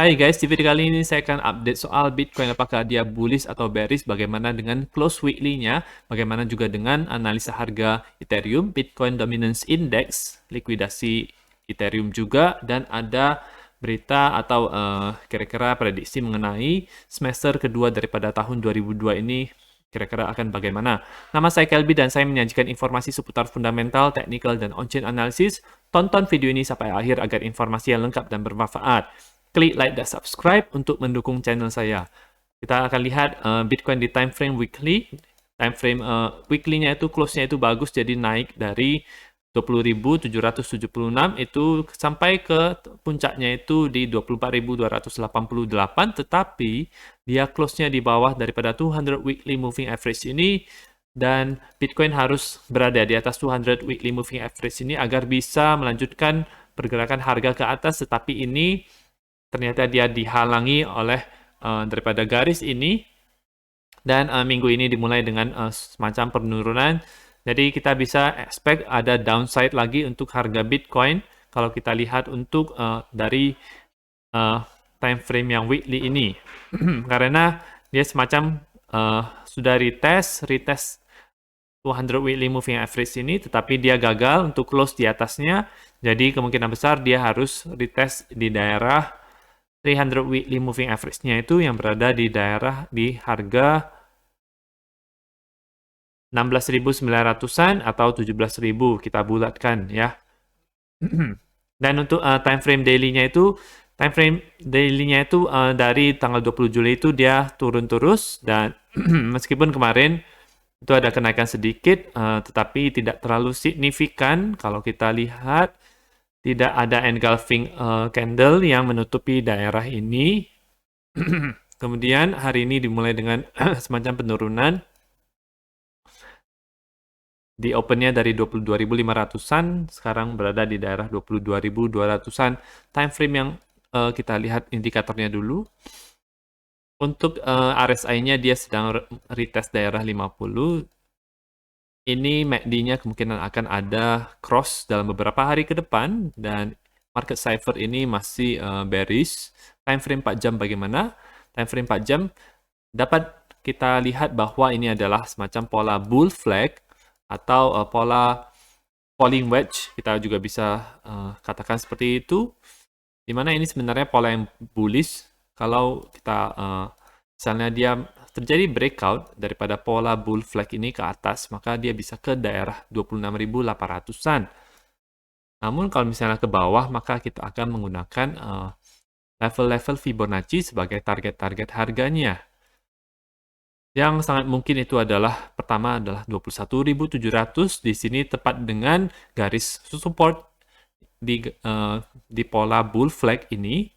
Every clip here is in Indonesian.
Hai guys, di video kali ini saya akan update soal Bitcoin apakah dia bullish atau bearish, bagaimana dengan close weekly-nya, bagaimana juga dengan analisa harga Ethereum, Bitcoin Dominance Index, likuidasi Ethereum juga, dan ada berita atau kira-kira prediksi mengenai semester kedua daripada tahun 2002 ini kira-kira akan bagaimana. Nama saya Kelby dan saya menyajikan informasi seputar fundamental, technical, dan on-chain analysis. Tonton video ini sampai akhir agar informasi yang lengkap dan bermanfaat. Klik like dan subscribe untuk mendukung channel saya. Kita akan lihat Bitcoin di time frame weekly. Time frame weekly-nya itu close-nya itu bagus, jadi naik dari 20.776 itu sampai ke puncaknya itu di 24.288, tetapi dia close-nya di bawah daripada 200 weekly moving average ini, dan Bitcoin harus berada di atas 200 weekly moving average ini agar bisa melanjutkan pergerakan harga ke atas, tetapi ini ternyata dia dihalangi oleh daripada garis ini, dan minggu ini dimulai dengan semacam penurunan. Jadi kita bisa expect ada downside lagi untuk harga Bitcoin kalau kita lihat untuk dari time frame yang weekly ini. Karena dia semacam sudah retest 200 weekly moving average ini, tetapi dia gagal untuk close di atasnya. Jadi kemungkinan besar dia harus retest di daerah 300 weekly moving average-nya itu yang berada di daerah di harga 16.900-an atau 17.000 kita bulatkan ya. Dan untuk time frame daily-nya itu dari tanggal 20 Juli itu dia turun terus, dan meskipun kemarin itu ada kenaikan sedikit, tetapi tidak terlalu signifikan. Kalau kita lihat tidak ada engulfing candle yang menutupi daerah ini. Kemudian hari ini dimulai dengan semacam penurunan. Di opennya dari 22.500-an, sekarang berada di daerah 22.200-an. Time frame yang kita lihat indikatornya dulu. Untuk RSI-nya dia sedang retest daerah 50. Ini MACD-nya kemungkinan akan ada cross dalam beberapa hari ke depan, dan market cipher ini masih bearish. Time frame 4 jam bagaimana? Time frame 4 jam dapat kita lihat bahwa ini adalah semacam pola bull flag atau pola falling wedge, kita juga bisa katakan seperti itu, di mana ini sebenarnya pola yang bullish. Kalau kita misalnya dia terjadi breakout daripada pola bull flag ini ke atas, maka dia bisa ke daerah 26.800-an. Namun kalau misalnya ke bawah, maka kita akan menggunakan level-level Fibonacci sebagai target-target harganya. Yang sangat mungkin itu adalah, pertama adalah 21.700, di sini tepat dengan garis support di pola bull flag ini.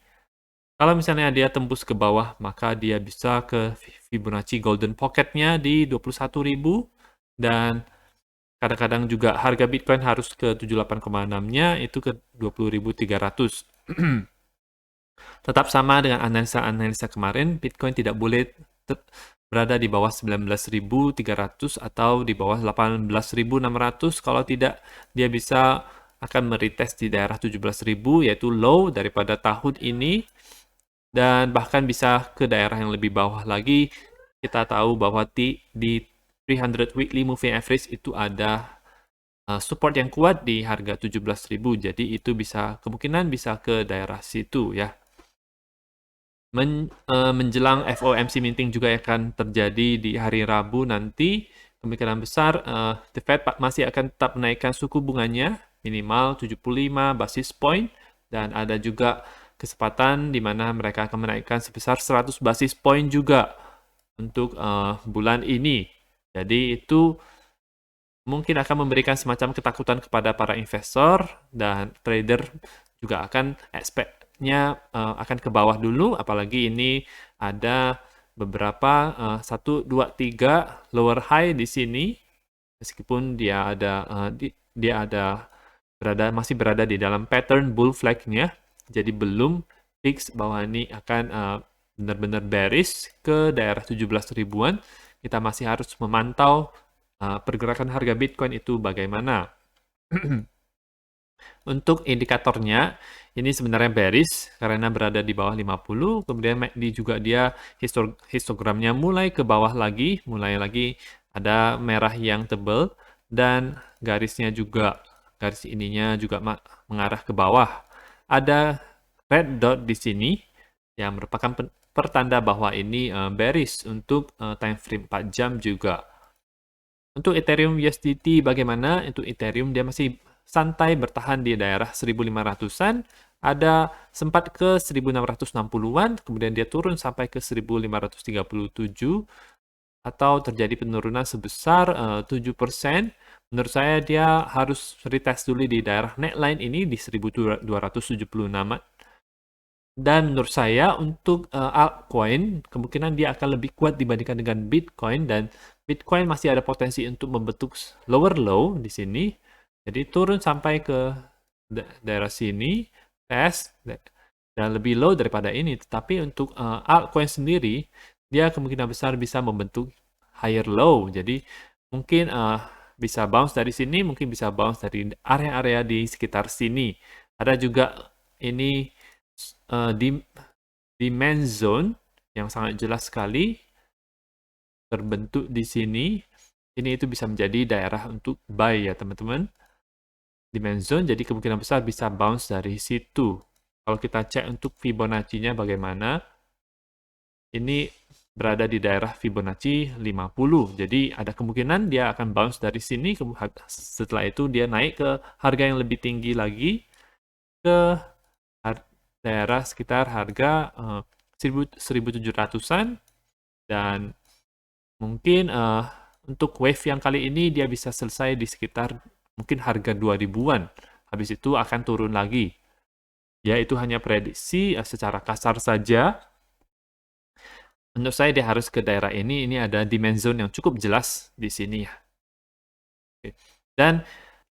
Kalau misalnya dia tembus ke bawah, maka dia bisa ke Fibonacci Golden Pocket-nya di 21.000, dan kadang-kadang juga harga Bitcoin harus ke 78,6-nya, itu ke 20.300. Tetap sama dengan analisa-analisa kemarin, Bitcoin tidak boleh berada di bawah 19.300 atau di bawah 18.600. Kalau tidak, dia bisa akan meretest di daerah 17.000, yaitu low daripada tahun ini, dan bahkan bisa ke daerah yang lebih bawah lagi. Kita tahu bahwa di 300 weekly moving average itu ada support yang kuat di harga 17.000, jadi itu bisa kemungkinan bisa ke daerah situ ya. Menjelang FOMC meeting juga akan terjadi di hari Rabu nanti. Kemungkinan besar The Fed masih akan tetap menaikkan suku bunganya minimal 75 basis point, dan ada juga kesempatan di mana mereka akan menaikkan sebesar 100 basis point juga untuk bulan ini. Jadi itu mungkin akan memberikan semacam ketakutan kepada para investor, dan trader juga akan expect-nya akan ke bawah dulu, apalagi ini ada beberapa 1, 2, 3 lower high di sini, meskipun dia masih berada di dalam pattern bull flag-nya, jadi belum fix bahwa ini akan benar-benar bearish ke daerah 17 ribuan. Kita masih harus memantau pergerakan harga Bitcoin itu bagaimana. Untuk indikatornya, ini sebenarnya bearish karena berada di bawah 50, kemudian MACD juga dia histogramnya mulai ke bawah lagi, mulai lagi ada merah yang tebal, dan garisnya juga, garis ininya juga mengarah ke bawah. Ada red dot di sini, yang merupakan pertanda bahwa ini bearish untuk time frame 4 jam juga. Untuk Ethereum USDT bagaimana? Untuk Ethereum dia masih santai bertahan di daerah 1500-an, ada sempat ke 1660-an, kemudian dia turun sampai ke 1537, atau terjadi penurunan sebesar 7%. Menurut saya dia harus retest dulu di daerah neckline ini di 1276. Dan menurut saya untuk altcoin, kemungkinan dia akan lebih kuat dibandingkan dengan Bitcoin, dan Bitcoin masih ada potensi untuk membentuk lower low di sini. Jadi turun sampai ke daerah sini, test, dan lebih low daripada ini. Tetapi untuk altcoin sendiri, dia kemungkinan besar bisa membentuk higher low. Jadi mungkin bisa bounce dari sini, mungkin bisa bounce dari area-area di sekitar sini. Ada juga ini di demand zone yang sangat jelas sekali terbentuk di sini. Ini itu bisa menjadi daerah untuk buy ya teman-teman. Demand zone, jadi kemungkinan besar bisa bounce dari situ. Kalau kita cek untuk Fibonacci-nya bagaimana, ini berada di daerah Fibonacci 50. Jadi ada kemungkinan dia akan bounce dari sini, setelah itu dia naik ke harga yang lebih tinggi lagi, ke daerah sekitar harga 1700-an, dan mungkin untuk wave yang kali ini dia bisa selesai di sekitar mungkin harga 2000-an. Habis itu akan turun lagi. Ya, itu hanya prediksi secara kasar saja. Menurut saya dia harus ke daerah ini. Ini ada demand zone yang cukup jelas di sini ya. Dan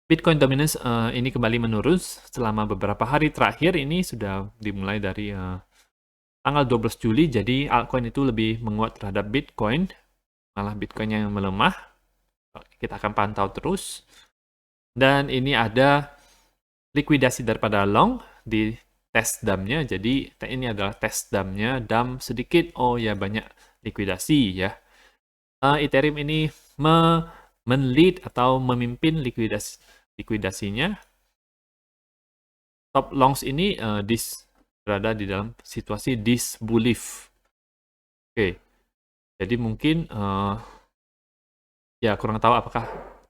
Bitcoin dominance ini kembali menurun selama beberapa hari terakhir. Ini sudah dimulai dari tanggal 12 Juli, jadi altcoin itu lebih menguat terhadap Bitcoin, malah Bitcoin yang melemah. Kita akan pantau terus. Dan ini ada likuidasi daripada long di test dump-nya. Jadi ini adalah test dump-nya, dump sedikit, oh ya banyak likuidasi ya. Ethereum ini men-lead atau memimpin likuidasinya. Top longs ini berada di dalam situasi disbelief. Oke, jadi mungkin ya kurang tahu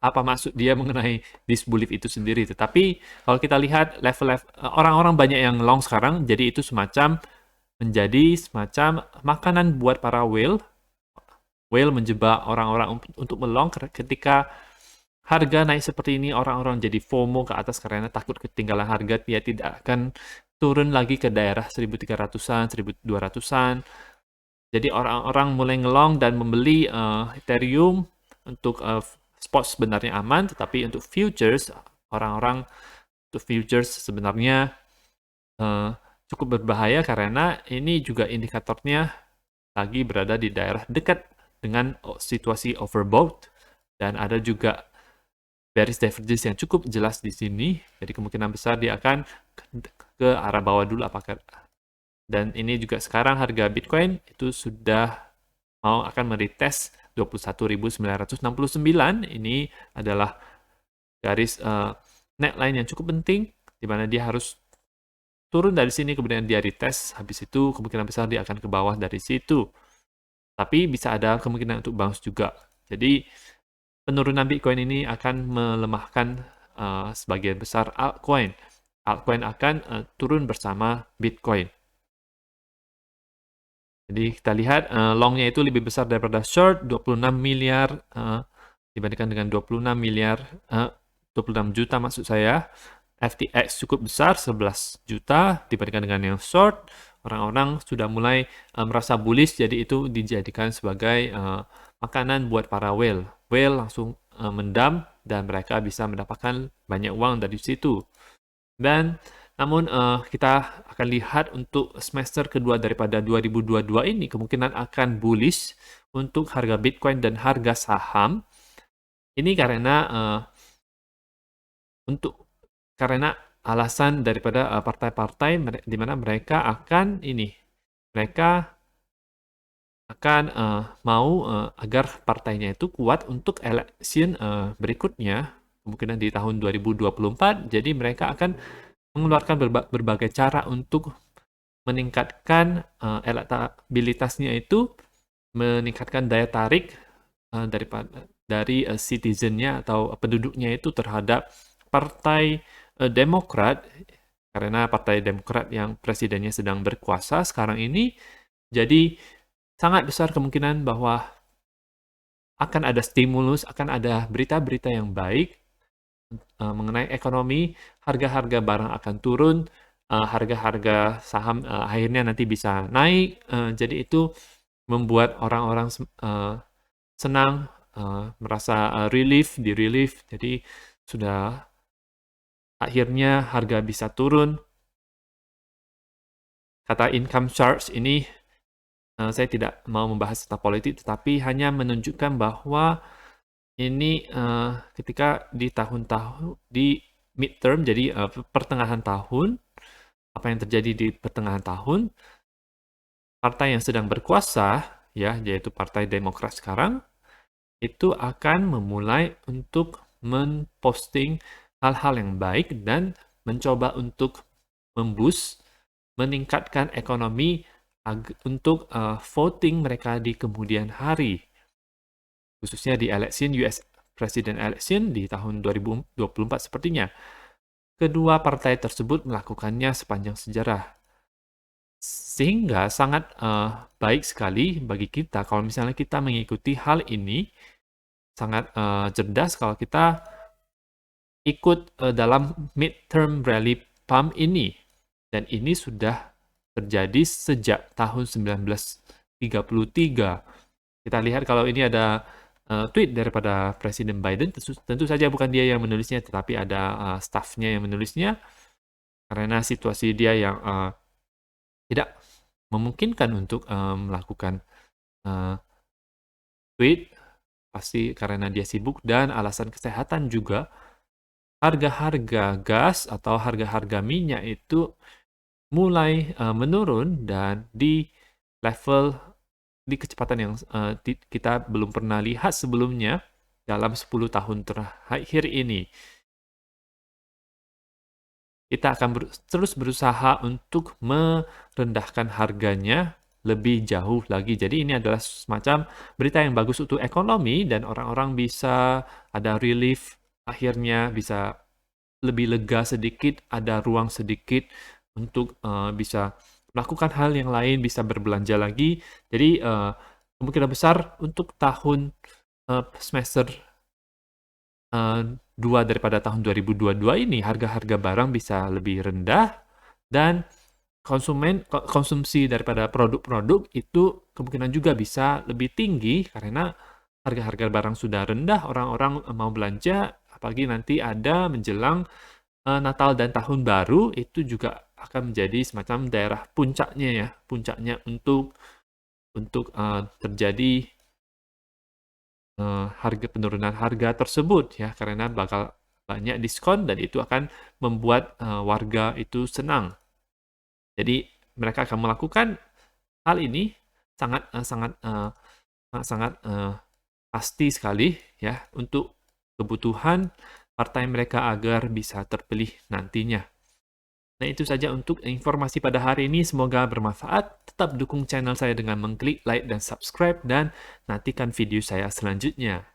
apa maksud dia mengenai disbelief itu sendiri. Tetapi kalau kita lihat level orang-orang banyak yang long sekarang, jadi itu menjadi semacam makanan buat para whale. Whale menjebak orang-orang untuk melong ketika harga naik seperti ini, orang-orang jadi FOMO ke atas karena takut ketinggalan harga, dia tidak akan turun lagi ke daerah 1300-an, 1200-an. Jadi orang-orang mulai ngelong dan membeli Ethereum untuk spot sebenarnya aman, tetapi untuk futures, orang-orang untuk futures sebenarnya cukup berbahaya karena ini juga indikatornya lagi berada di daerah dekat dengan situasi overbought, dan ada juga bearish divergence yang cukup jelas di sini. Jadi kemungkinan besar dia akan ke arah bawah dulu apakah. Dan ini juga sekarang harga Bitcoin itu sudah akan meretest 21.969. Ini adalah garis neckline yang cukup penting, di mana dia harus turun dari sini, kemudian dia retest, habis itu kemungkinan besar dia akan ke bawah dari situ. Tapi bisa ada kemungkinan untuk bounce juga. Jadi penurunan Bitcoin ini akan melemahkan sebagian besar altcoin. Altcoin akan turun bersama Bitcoin. Jadi kita lihat longnya itu lebih besar daripada short, 26 miliar dibandingkan dengan 26 juta maksud saya. FTX cukup besar, 11 juta dibandingkan dengan yang short. Orang-orang sudah mulai merasa bullish, jadi itu dijadikan sebagai makanan buat para whale. Whale langsung mendam dan mereka bisa mendapatkan banyak uang dari situ. Dan namun kita akan lihat untuk semester kedua daripada 2022 ini kemungkinan akan bullish untuk harga Bitcoin dan harga saham. Ini karena alasan daripada partai-partai di mana mereka akan mau agar partainya itu kuat untuk election berikutnya, kemungkinan di tahun 2024. Jadi mereka akan mengeluarkan berbagai cara untuk meningkatkan elektabilitasnya itu, meningkatkan daya tarik dari citizennya atau penduduknya itu terhadap Partai Demokrat, karena Partai Demokrat yang presidennya sedang berkuasa sekarang ini. Jadi sangat besar kemungkinan bahwa akan ada stimulus, akan ada berita-berita yang baik mengenai ekonomi, harga-harga barang akan turun, harga-harga saham akhirnya nanti bisa naik. Jadi itu membuat orang-orang senang, merasa relief. Jadi sudah akhirnya harga bisa turun. Kata income charge ini, saya tidak mau membahas tentang politik, tetapi hanya menunjukkan bahwa ini ketika di midterm, jadi pertengahan tahun, apa yang terjadi di pertengahan tahun, partai yang sedang berkuasa, ya, yaitu Partai Demokrat sekarang, itu akan memulai untuk memposting hal-hal yang baik dan mencoba untuk meningkatkan ekonomi untuk voting mereka di kemudian hari, khususnya di US President election di tahun 2024 sepertinya. Kedua partai tersebut melakukannya sepanjang sejarah. Sehingga sangat baik sekali bagi kita kalau misalnya kita mengikuti hal ini, sangat cerdas kalau kita ikut dalam midterm rally pump ini. Dan ini sudah terjadi sejak tahun 1933. Kita lihat kalau ini ada tweet daripada Presiden Biden, tentu saja bukan dia yang menulisnya, tetapi ada staffnya yang menulisnya, karena situasi dia yang tidak memungkinkan untuk melakukan tweet, pasti karena dia sibuk, dan alasan kesehatan juga. Harga-harga gas atau harga-harga minyak itu mulai menurun dan di kecepatan yang kita belum pernah lihat sebelumnya dalam 10 tahun terakhir ini. Kita akan terus berusaha untuk merendahkan harganya lebih jauh lagi. Jadi ini adalah semacam berita yang bagus untuk ekonomi dan orang-orang bisa ada relief, akhirnya bisa lebih lega sedikit, ada ruang sedikit untuk bisa melakukan hal yang lain, bisa berbelanja lagi. Jadi kemungkinan besar untuk tahun semester 2 daripada tahun 2022 ini, harga-harga barang bisa lebih rendah dan konsumsi daripada produk-produk itu kemungkinan juga bisa lebih tinggi karena harga-harga barang sudah rendah, orang-orang mau belanja, apalagi nanti ada menjelang Natal dan Tahun Baru, itu juga akan menjadi semacam daerah puncaknya untuk terjadi penurunan harga tersebut, ya, karena bakal banyak diskon dan itu akan membuat warga itu senang. Jadi mereka akan melakukan hal ini sangat pasti sekali, ya, untuk kebutuhan partai mereka agar bisa terpilih nantinya. Nah, itu saja untuk informasi pada hari ini. Semoga bermanfaat. Tetap dukung channel saya dengan mengklik like dan subscribe, dan nantikan video saya selanjutnya.